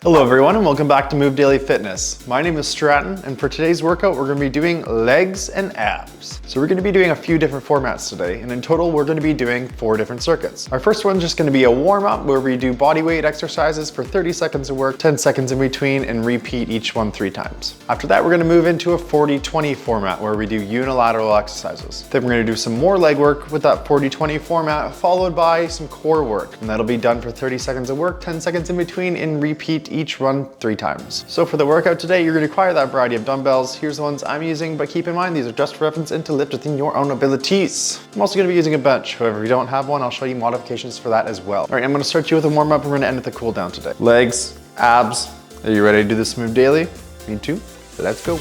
Hello everyone and welcome back to Move Daily Fitness. My name is Stratton and for today's workout we're going to be doing legs and abs. So we're going to be doing a few different formats today and in total we're going to be doing 4 different circuits. Our first one's just going to be a warm-up where we do body weight exercises for 30 seconds of work, 10 seconds in between and repeat each one 3 times. After that we're going to move into a 40-20 format where we do unilateral exercises. Then we're going to do some more leg work with that 40-20 format followed by some core work and that'll be done for 30 seconds of work, 10 seconds in between and repeat each run 3 times. So for the workout today, you're going to require that variety of dumbbells. Here's the ones I'm using, but keep in mind these are just for reference and to lift within your own abilities. I'm also going to be using a bench. However, if you don't have one, I'll show you modifications for that as well. All right, I'm going to start you with a warm up and we're going to end with a cool down today. Legs, abs. Are you ready to do this Move Daily? Me too. Let's go.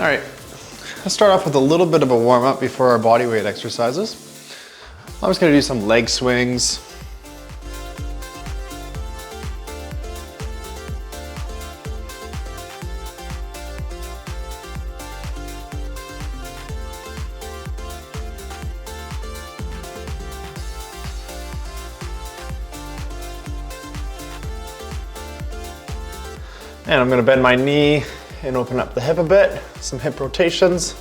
All right. Let's start off with a little bit of a warm up before our body weight exercises. I'm just gonna do some leg swings. And I'm gonna bend my knee and open up the hip a bit, some hip rotations.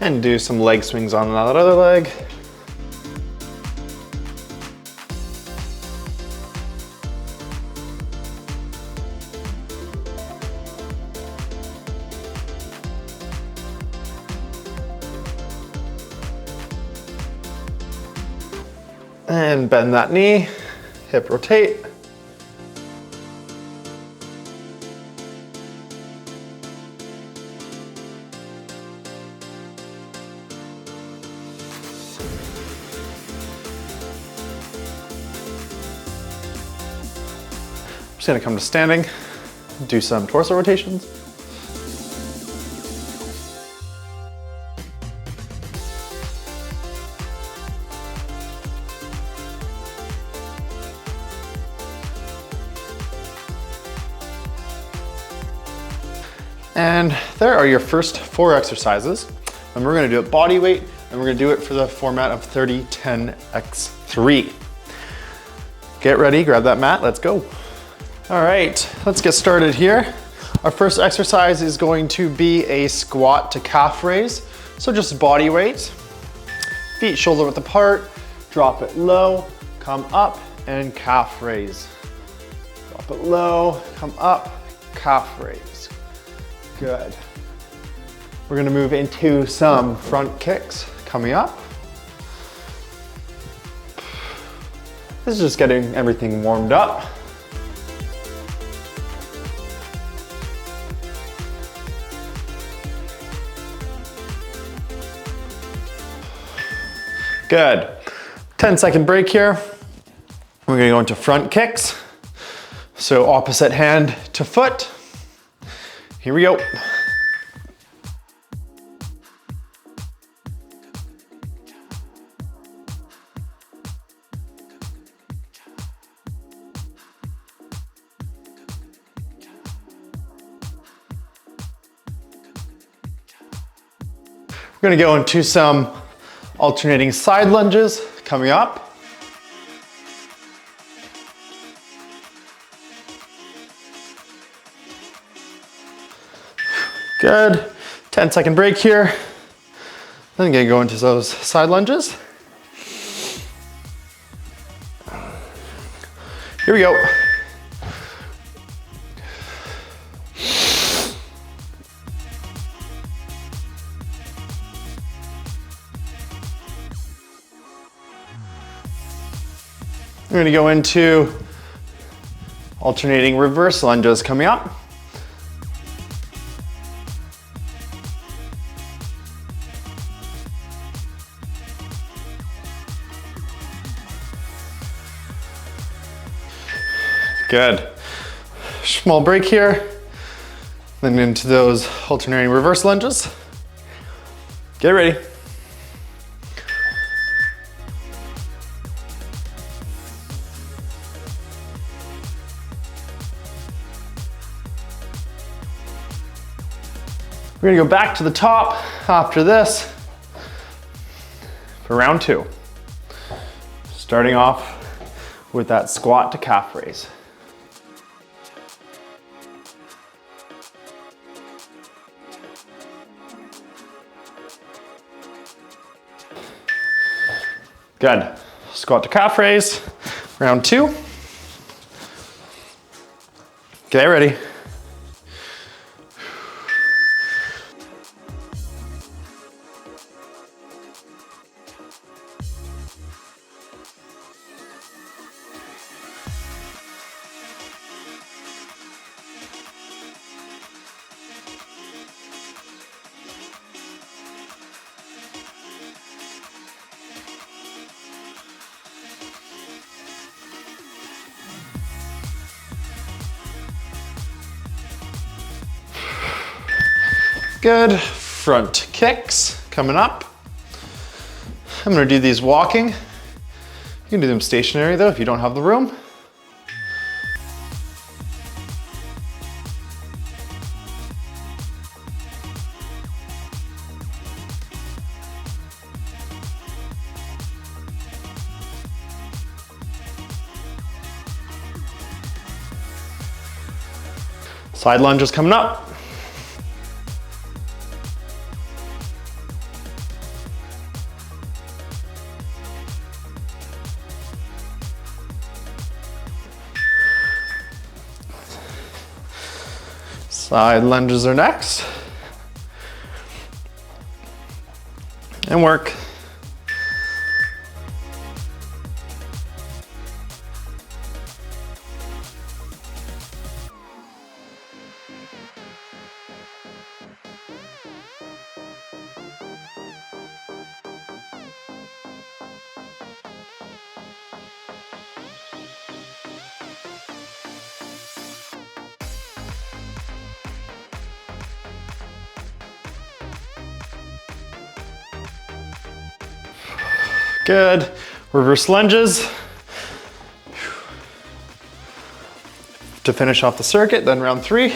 And do some leg swings on that other leg. And bend that knee, hip rotate. I'm just gonna come to standing, do some torso rotations. And there are your first 4 exercises. And we're gonna do it body weight, and we're gonna do it for the format of 30-10x3. Get ready, grab that mat, let's go. All right, let's get started here. Our first exercise is going to be a squat to calf raise. So just body weight, feet shoulder width apart, drop it low, come up, and calf raise. Drop it low, come up, calf raise. Good. We're gonna move into some front kicks coming up. This is just getting everything warmed up. Good. 10-second break here. We're gonna go into front kicks. So opposite hand to foot. Here we go. We're gonna go into some alternating side lunges coming up. Good. 10-second break here. Then I'm gonna go into those side lunges. Here we go. We're gonna go into alternating reverse lunges coming up. Good. Small break here. Then into those alternating reverse lunges. Get ready. We're gonna go back to the top after this for round 2. Starting off with that squat to calf raise. Good. Squat to calf raise, round 2. Okay, ready. Good. Front kicks coming up. I'm gonna do these walking. You can do them stationary though if you don't have the room. Side lunges coming up. Side lunges are next. And work. Good. Reverse lunges. To finish off the circuit, then round 3.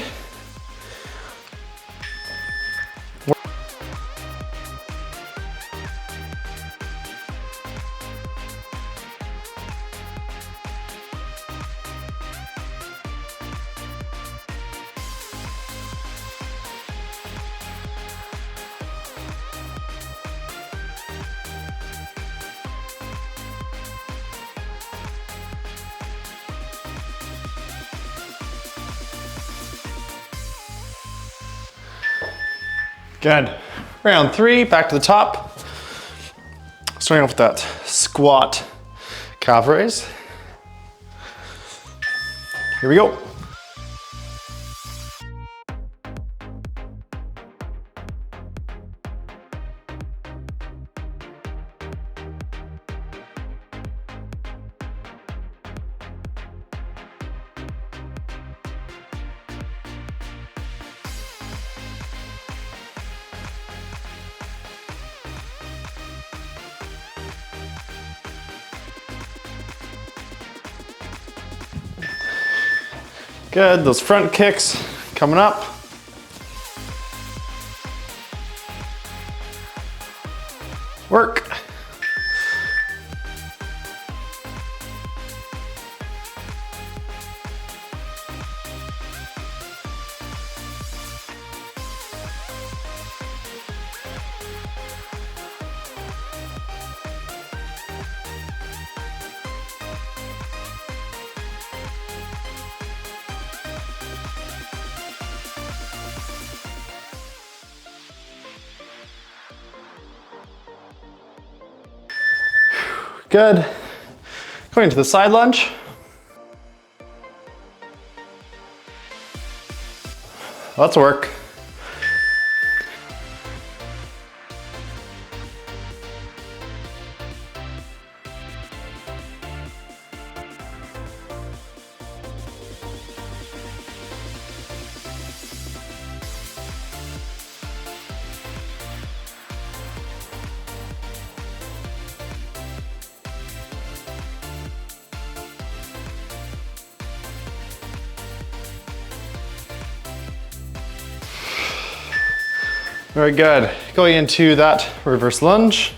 Good. Round 3, back to the top. Starting off with that squat calf raise. Here we go. Good, those front kicks coming up. Work. Good. Going to the side lunge. Let's work. Very good. Going into that reverse lunge.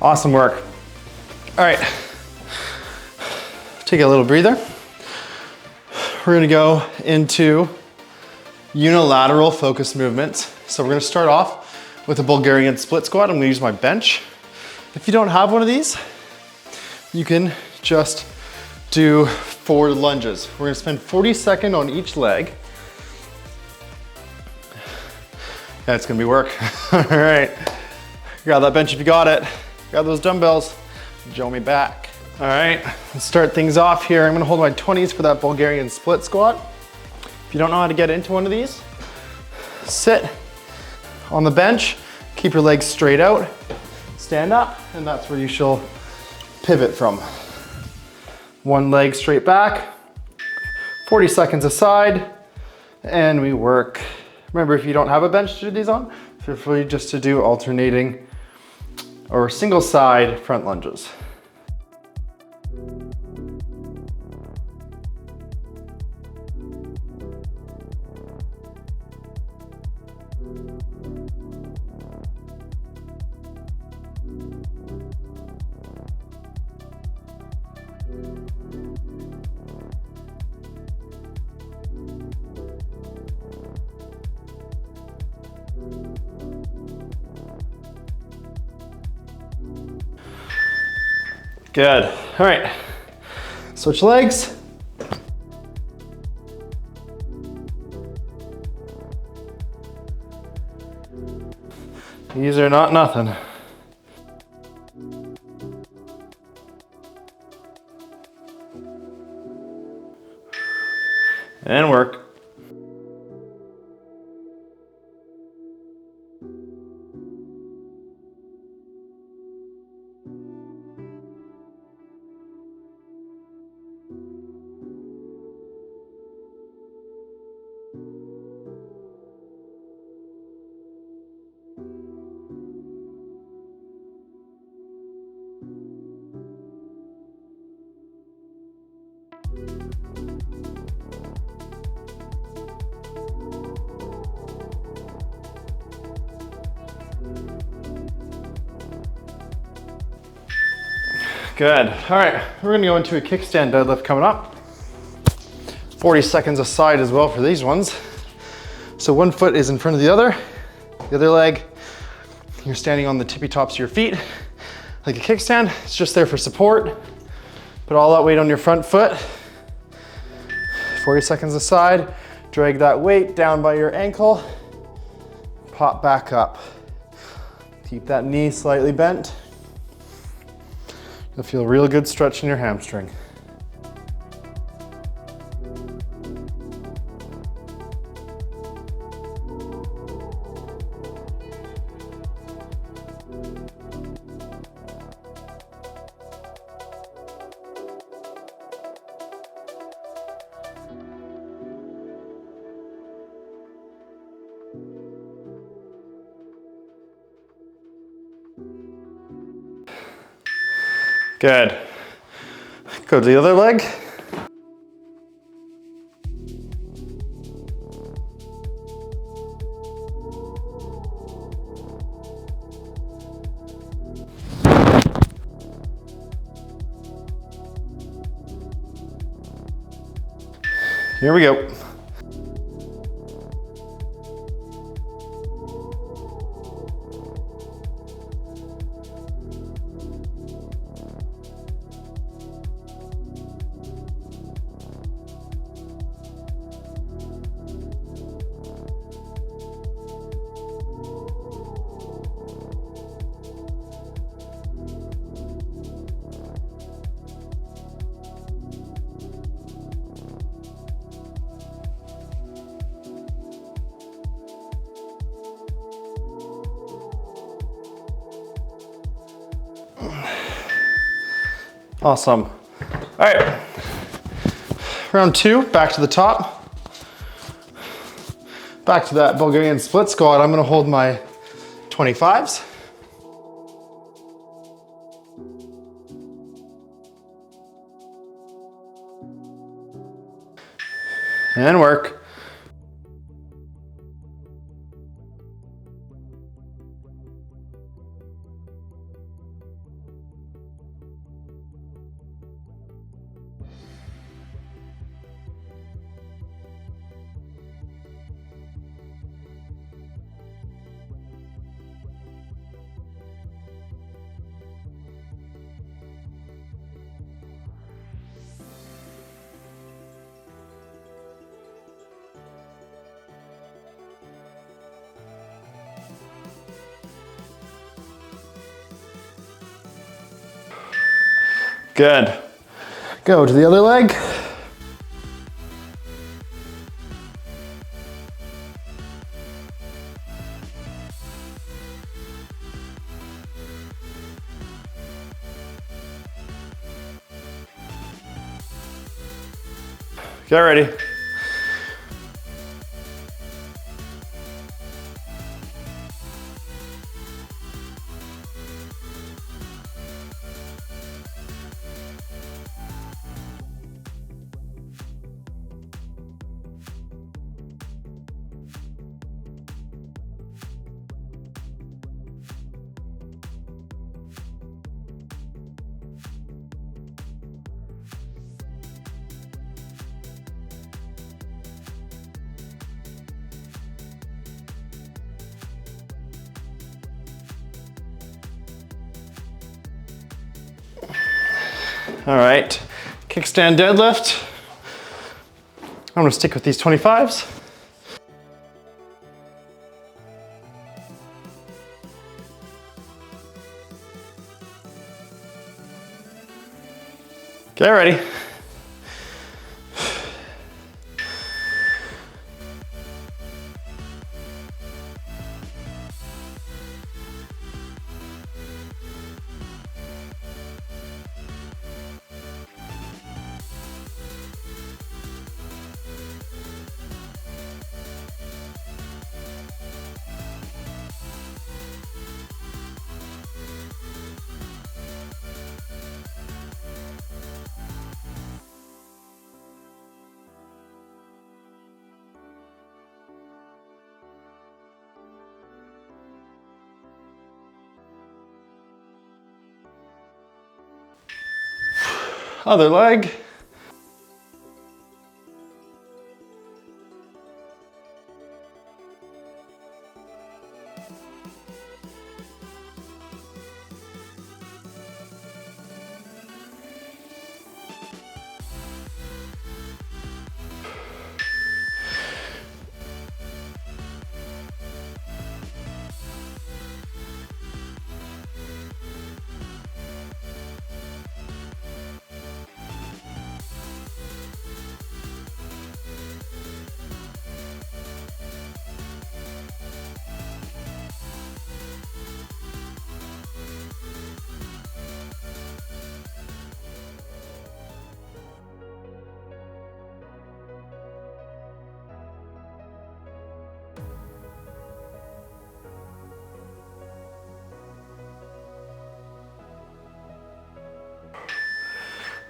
Awesome work. All right, take a little breather. We're gonna go into unilateral focus movements. So we're gonna start off with a Bulgarian split squat. I'm gonna use my bench. If you don't have one of these, you can just do 4 lunges. We're gonna spend 40 seconds on each leg. That's gonna be work. All right, grab that bench if you got it. Grab those dumbbells, join me back. All right, let's start things off here. I'm gonna hold my 20s for that Bulgarian split squat. If you don't know how to get into one of these, sit on the bench, keep your legs straight out, stand up, and that's where you shall pivot from. One leg straight back, 40 seconds aside, and we work. Remember, if you don't have a bench to do these on, feel free just to do alternating or single side front lunges. Good. All right, switch legs. These are not nothing. And work. Good. All right, we're gonna go into a kickstand deadlift coming up. 40 seconds aside as well for these ones. So one foot is in front of the other leg, you're standing on the tippy tops of your feet. Like a kickstand, it's just there for support. Put all that weight on your front foot. 40 seconds aside, drag that weight down by your ankle, pop back up. Keep that knee slightly bent. You'll feel a real good stretch in your hamstring. Good. Go to the other leg. Here we go. Awesome. All right, round 2, back to the top. Back to that Bulgarian split squat. I'm gonna hold my 25s. And work. Good. Go to the other leg. Get ready. All right, kickstand deadlift. I'm gonna stick with these 25s. Get ready. Other leg.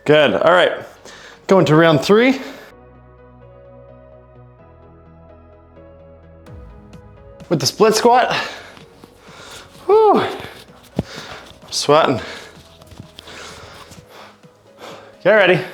Good, all right. Going to round 3. With the split squat. Whew. Sweating. Get ready.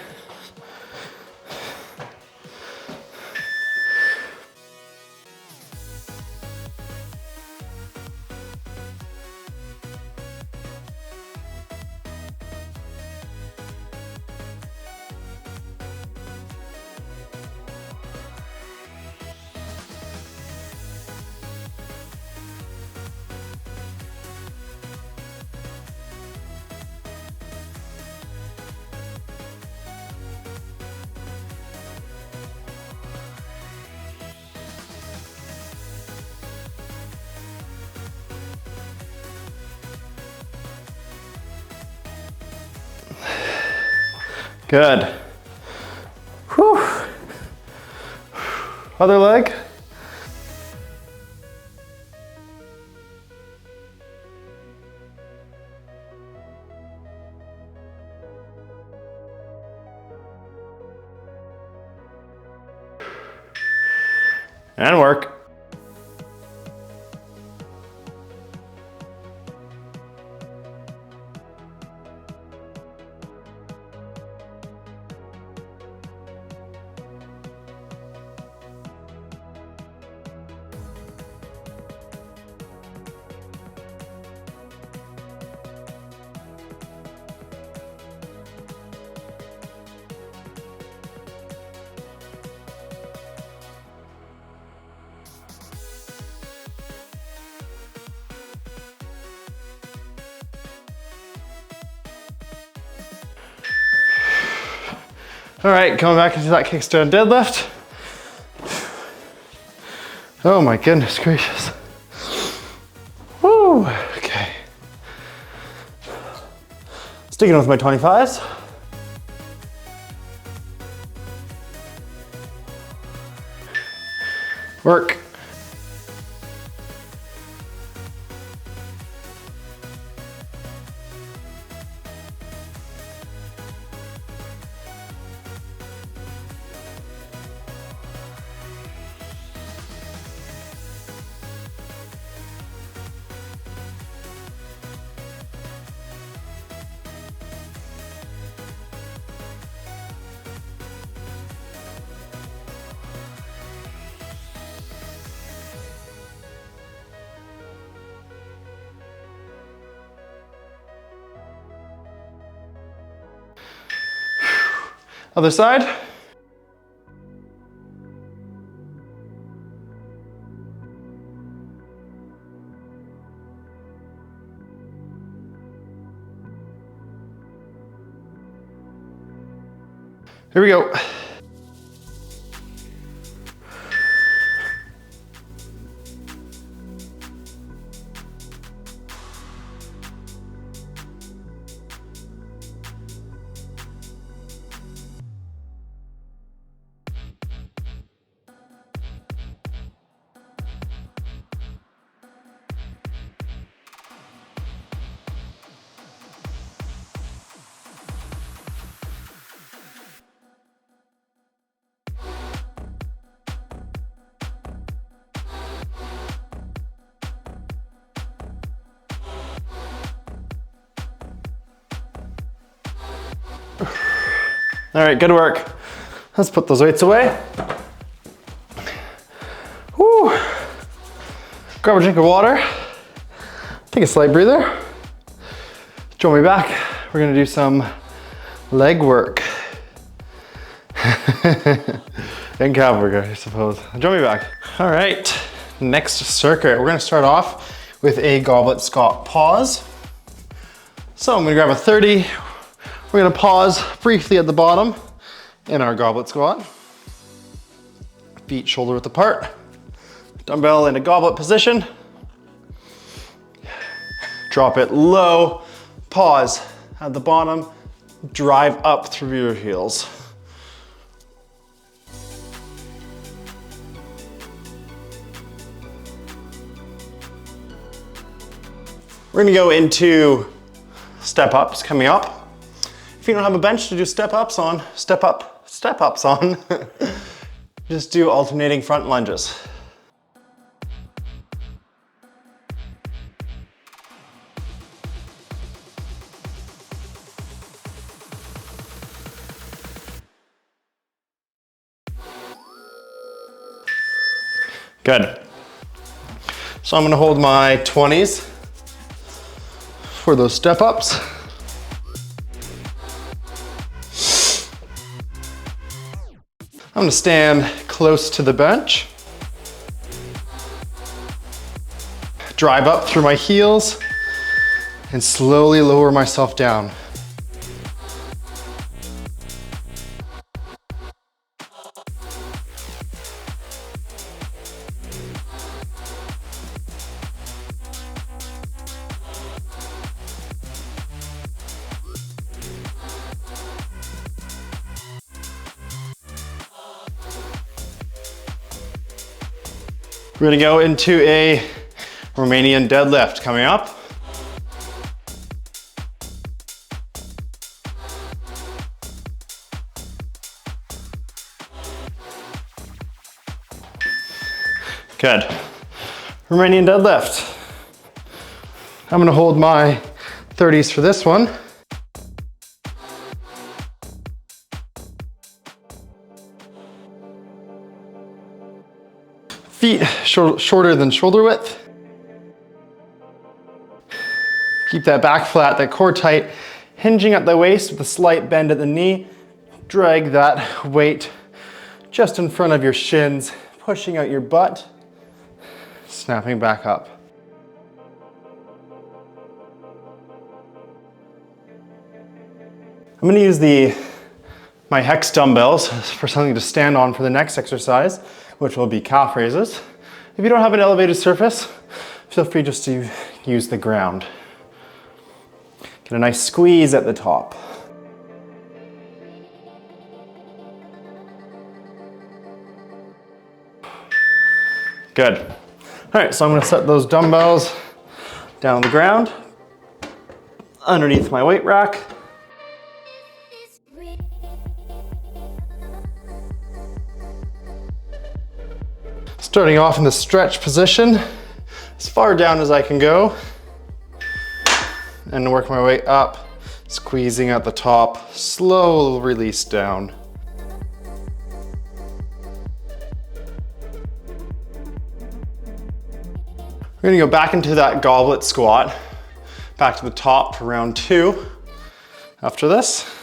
Good. Whew. Other leg. And work. All right, coming back into that kickstand deadlift. Oh my goodness gracious. Woo, okay. Sticking with my 25s. Work. Other side. Here we go. All right, good work. Let's put those weights away. Whew. Grab a drink of water. Take a slight breather. Join me back. We're gonna do some leg work. And calf work, I suppose. Join me back. All right, next circuit. We're gonna start off with a goblet squat pause. So I'm gonna grab a 30. We're gonna pause briefly at the bottom in our goblet squat. Feet shoulder width apart. Dumbbell in a goblet position. Drop it low, pause at the bottom, drive up through your heels. We're gonna go into step ups coming up. If you don't have a bench to do step ups on, just do alternating front lunges. Good. So I'm gonna hold my 20s for those step ups. I'm gonna stand close to the bench. Drive up through my heels and slowly lower myself down. We're gonna go into a Romanian deadlift coming up. Good. Romanian deadlift. I'm gonna hold my 30s for this one. Feet shorter than shoulder width. Keep that back flat, that core tight, hinging at the waist with a slight bend at the knee. Drag that weight just in front of your shins, pushing out your butt, snapping back up. I'm gonna use my hex dumbbells for something to stand on for the next exercise, which will be calf raises. If you don't have an elevated surface, feel free just to use the ground. Get a nice squeeze at the top. Good. All right, so I'm gonna set those dumbbells down on the ground, underneath my weight rack. Starting off in the stretch position, as far down as I can go, and work my way up, squeezing at the top, slow release down. We're gonna go back into that goblet squat, back to the top for round 2 after this.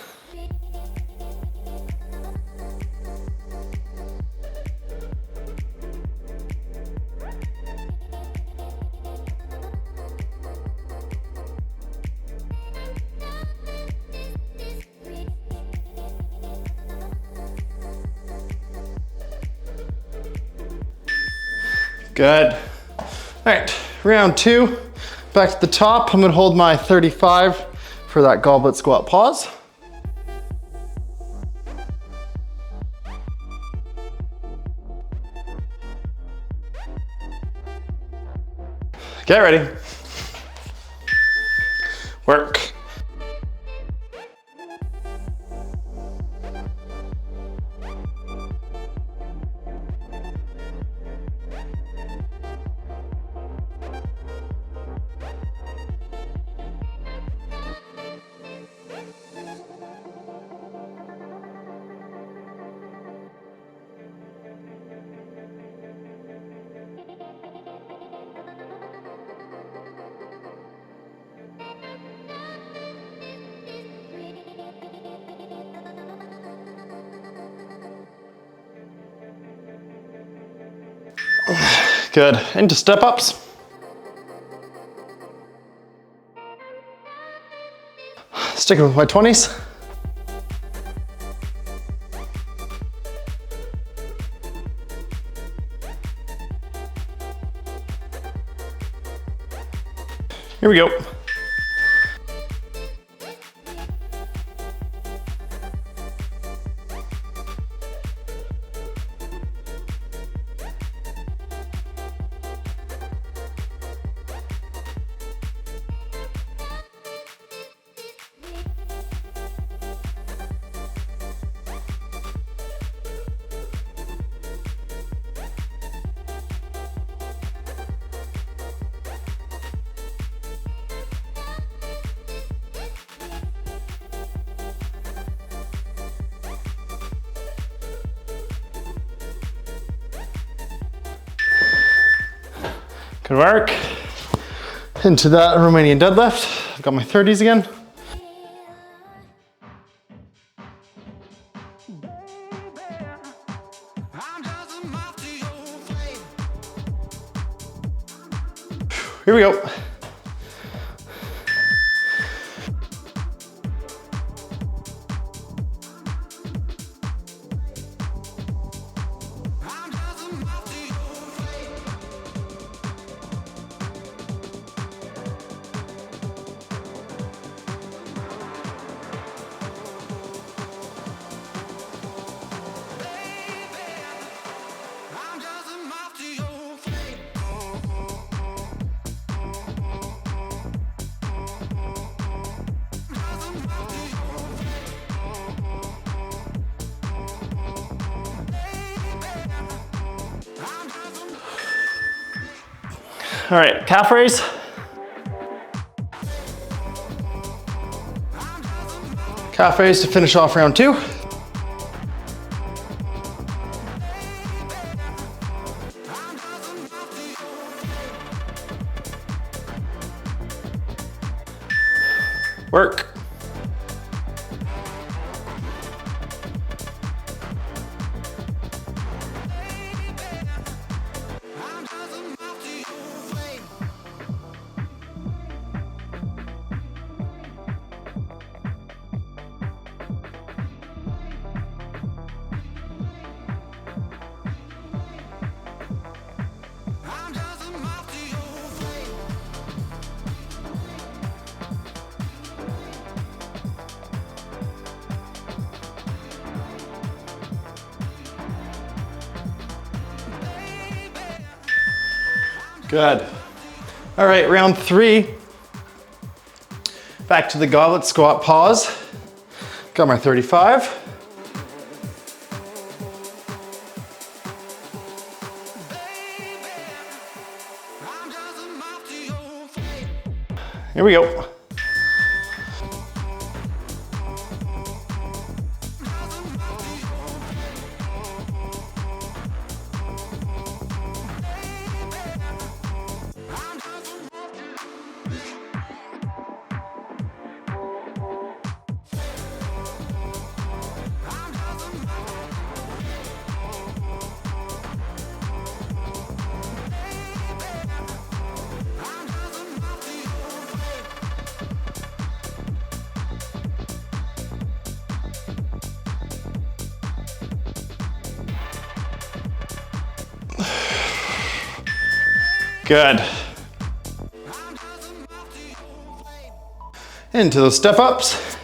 Good. All right, round 2, back to the top. I'm gonna hold my 35 for that goblet squat pause. Get ready. Work. Good, into step ups. Sticking with my 20s. Here we go. Good work. Into that Romanian deadlift. I've got my 30s again. Here we go. All right, calf raise. Calf raise to finish off round 2. Work. Good. All right, round 3. Back to the goblet squat pause. Got my 35. Here we go. Good. Into those step ups.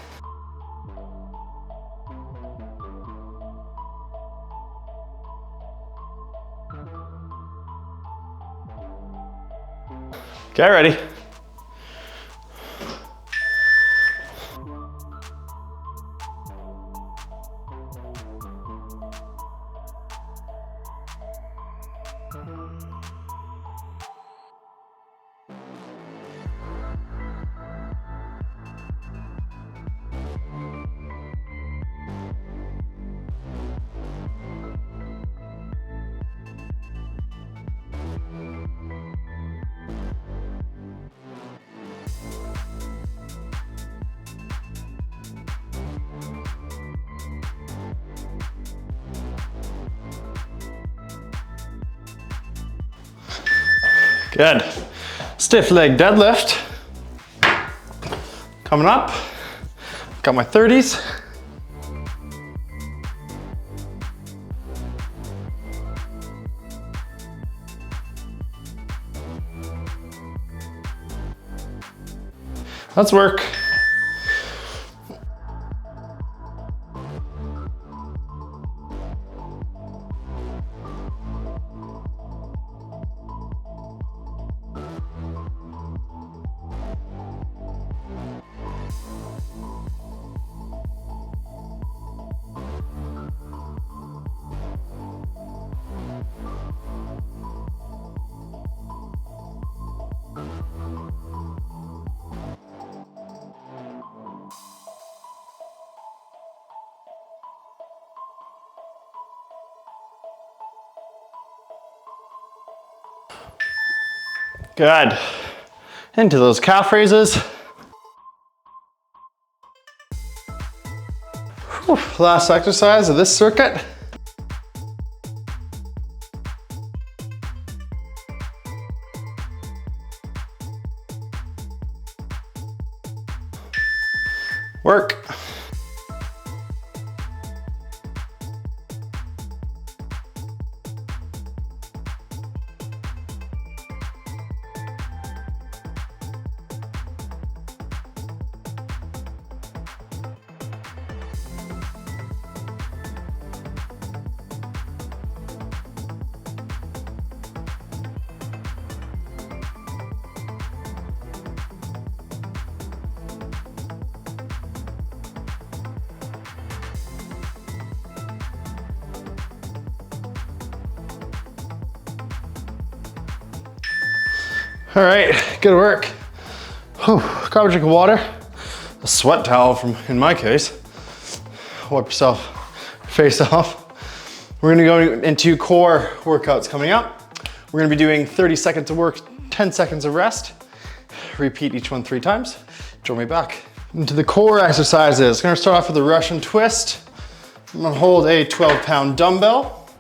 Get ready. Good. Stiff leg deadlift. Coming up. Got my 30s. Let's work. Good. Into those calf raises. Whew. Last exercise of this circuit. Work. All right, good work. Whew, grab a drink of water. A sweat towel in my case. Wipe yourself face off. We're gonna go into core workouts coming up. We're gonna be doing 30 seconds of work, 10 seconds of rest. Repeat each one 3 times. Join me back. Into the core exercises. Gonna start off with a Russian twist. I'm gonna hold a 12-pound dumbbell.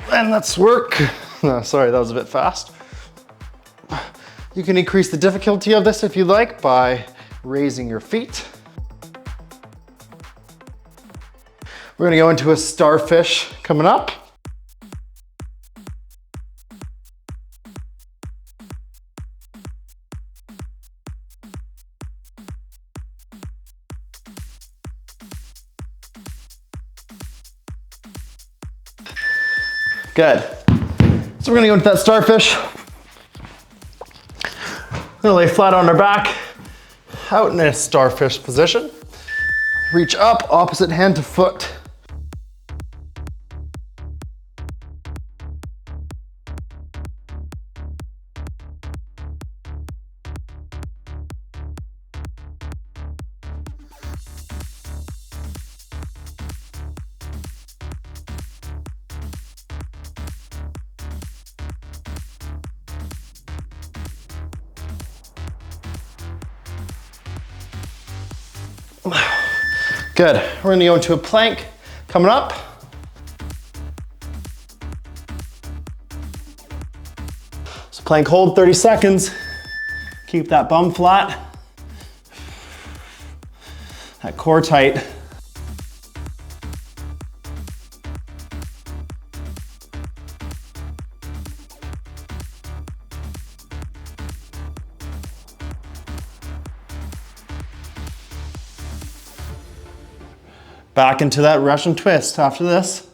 And let's work. No, sorry, that was a bit fast. You can increase the difficulty of this if you like by raising your feet. We're gonna go into a starfish coming up. Good. So we're gonna go into that starfish. We're gonna lay flat on our back, out in a starfish position. Reach up, opposite hand to foot. Good. We're gonna go into a plank coming up. So plank hold 30 seconds. Keep that bum flat. That core tight. Back into that Russian twist after this.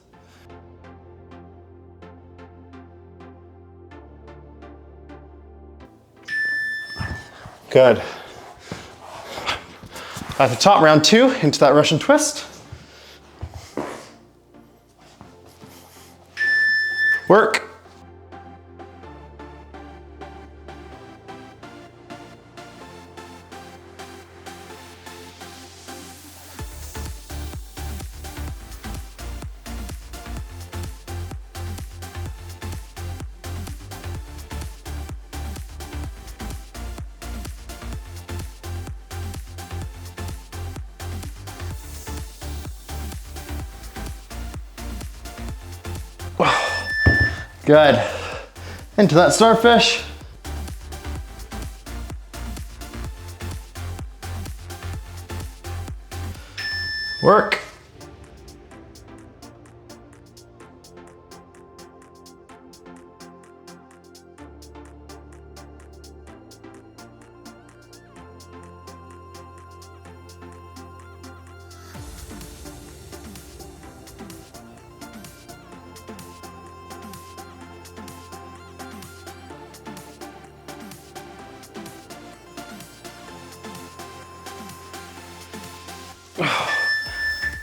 Good. At the top, round 2, into that Russian twist. Work. Good. Into that starfish. Work.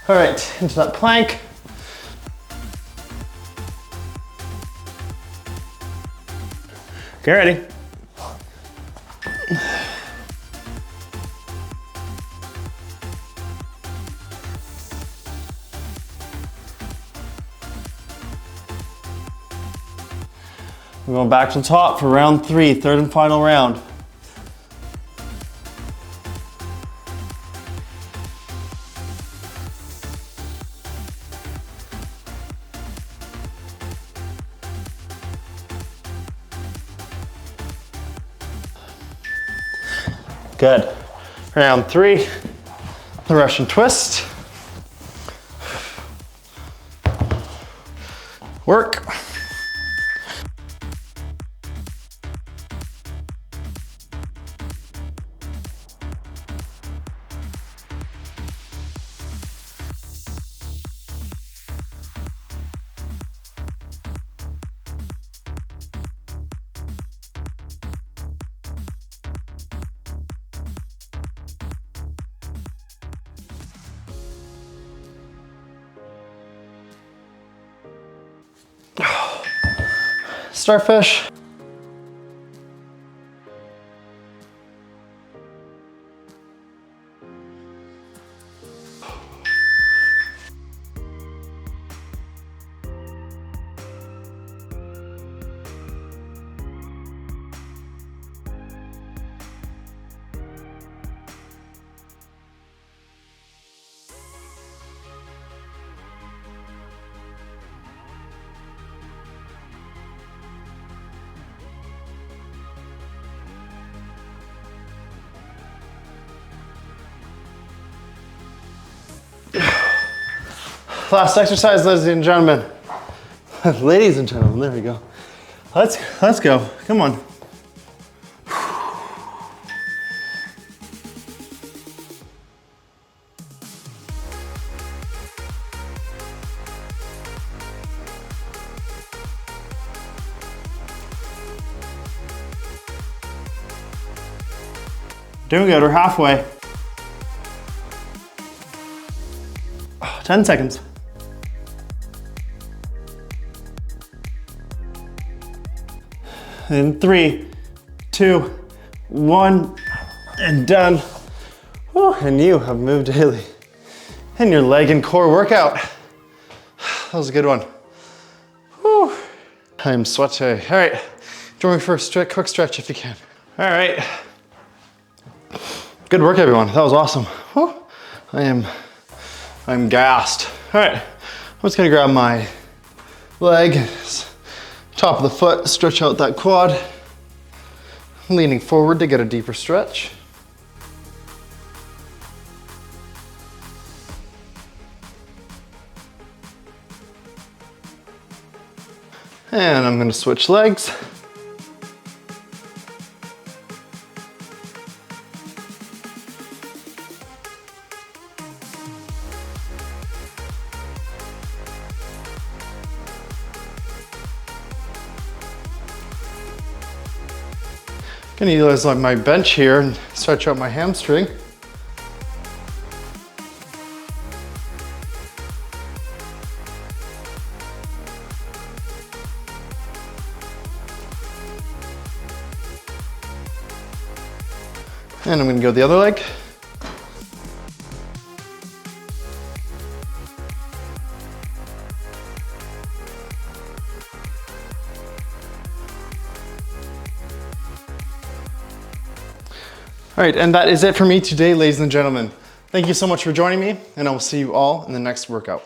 All right, into that plank. Okay, ready? We're going back to the top for round 3, third and final round. Good. Round 3, the Russian twist. Work. Starfish. last exercise, ladies and gentlemen. Ladies and gentlemen, there we go. Let's go, come on. Doing good, we're halfway. 10 seconds. And 3, 2, 1, and done. Whew, and you have moved daily in your leg and core workout. That was a good one. Whew. I'm sweaty. All right, join me for a quick stretch if you can. All right. Good work, everyone. That was awesome. Whew. I'm gassed. All right, I'm just gonna grab my leg, top of the foot, stretch out that quad, leaning forward to get a deeper stretch. And I'm gonna switch legs. Gonna utilize like my bench here and stretch out my hamstring. And I'm gonna go the other leg. All right, and that is it for me today, ladies and gentlemen. Thank you so much for joining me, and I will see you all in the next workout.